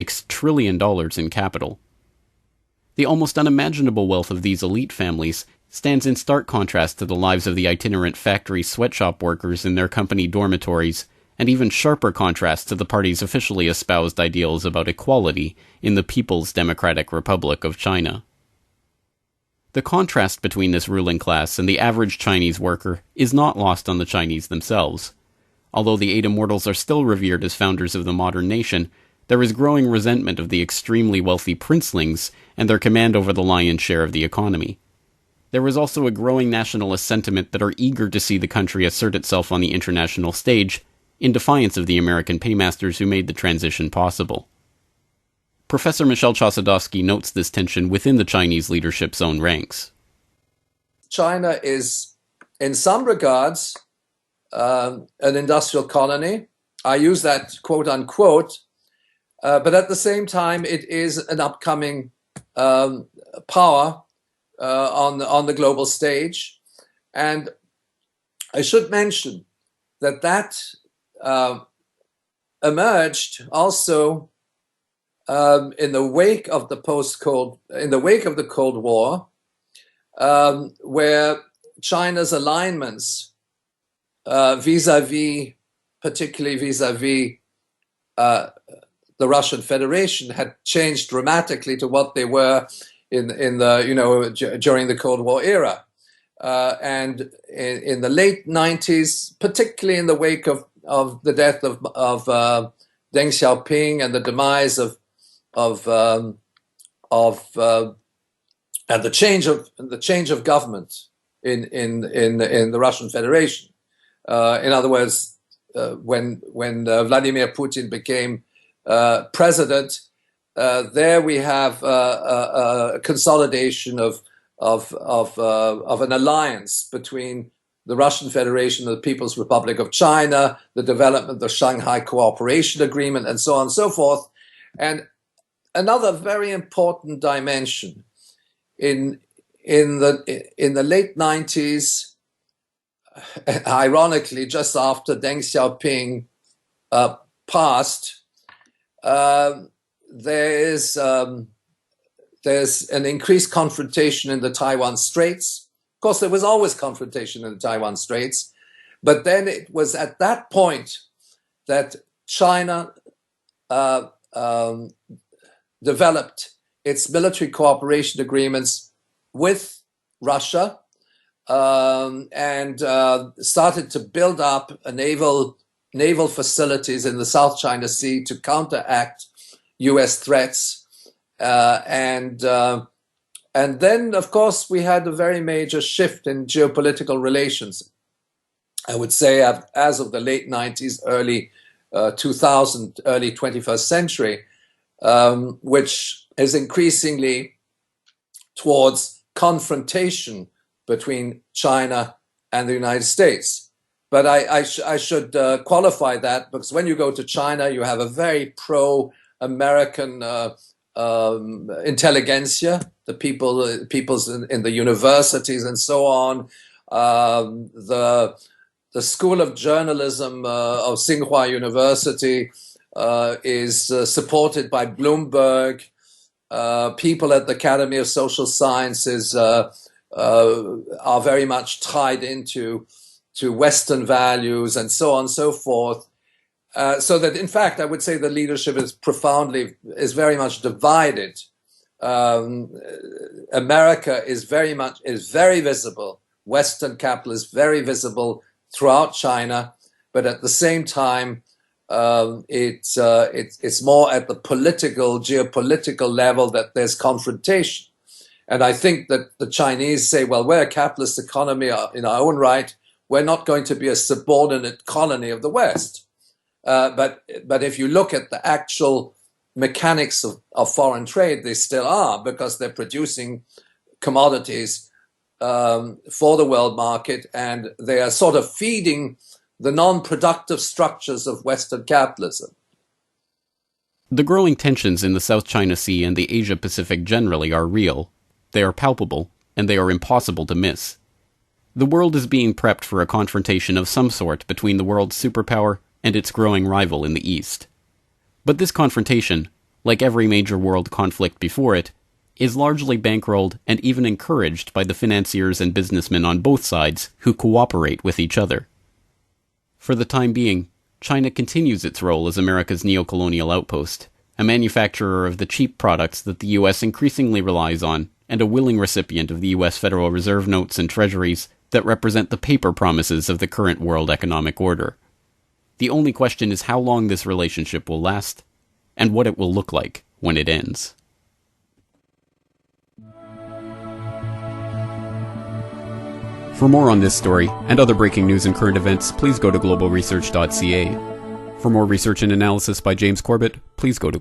$6 trillion in capital. The almost unimaginable wealth of these elite families stands in stark contrast to the lives of the itinerant factory sweatshop workers in their company dormitories, and even sharper contrast to the party's officially espoused ideals about equality in the People's Democratic Republic of China. The contrast between this ruling class and the average Chinese worker is not lost on the Chinese themselves. Although the Eight Immortals are still revered as founders of the modern nation, there is growing resentment of the extremely wealthy princelings and their command over the lion's share of the economy. There is also a growing nationalist sentiment that are eager to see the country assert itself on the international stage, in defiance of the American paymasters who made the transition possible. Professor Michel Chossudovsky notes this tension within the Chinese leadership's own ranks. China is, in some regards, an industrial colony. I use that quote unquote, but at the same time, it is an upcoming power on the global stage. And I should mention that emerged also in the wake of the Cold War, where China's alignments particularly vis-a-vis the Russian Federation, had changed dramatically to what they were in the during the Cold War era, and in the late 90s, particularly in the wake of the death of Deng Xiaoping and the demise of and the change of government in the Russian Federation. In other words, when Vladimir Putin became president, there we have a consolidation of an alliance between the Russian Federation and the People's Republic of China, the development of the Shanghai Cooperation Agreement, and so on and so forth. And another very important dimension in the late 90s, ironically, just after Deng Xiaoping passed, there's an increased confrontation in the Taiwan Straits. Of course, there was always confrontation in the Taiwan Straits, but then it was at that point that China developed its military cooperation agreements with Russia and started to build up a naval facilities in the South China Sea to counteract U.S. threats. And then, of course, we had a very major shift in geopolitical relations. I would say as of the late 90s, early 2000, early 21st century, which is increasingly towards confrontation between China and the United States. But I should qualify that, because when you go to China, you have a very pro-American intelligentsia, the peoples in the universities and so on. The School of Journalism of Tsinghua University is supported by Bloomberg. People at the Academy of Social Sciences are very much tied into Western values and so on and so forth. So that, in fact, I would say the leadership is very much divided. America is very visible. Western capital is very visible throughout China, but at the same time, it's more at the geopolitical level that there's confrontation. And I think that the Chinese say, well, we're a capitalist economy in our own right. We're not going to be a subordinate colony of the West. But if you look at the actual mechanics of foreign trade, they still are, because they're producing commodities for the world market, and they are sort of feeding the non-productive structures of Western capitalism. The growing tensions in the South China Sea and the Asia-Pacific generally are real. They are palpable, and they are impossible to miss. The world is being prepped for a confrontation of some sort between the world's superpower and its growing rival in the East. But this confrontation, like every major world conflict before it, is largely bankrolled and even encouraged by the financiers and businessmen on both sides who cooperate with each other. For the time being, China continues its role as America's neocolonial outpost, a manufacturer of the cheap products that the US increasingly relies on, and a willing recipient of the US Federal Reserve notes and treasuries that represent the paper promises of the current world economic order. The only question is how long this relationship will last, and what it will look like when it ends. For more on this story, and other breaking news and current events, please go to globalresearch.ca. For more research and analysis by James Corbett, please go to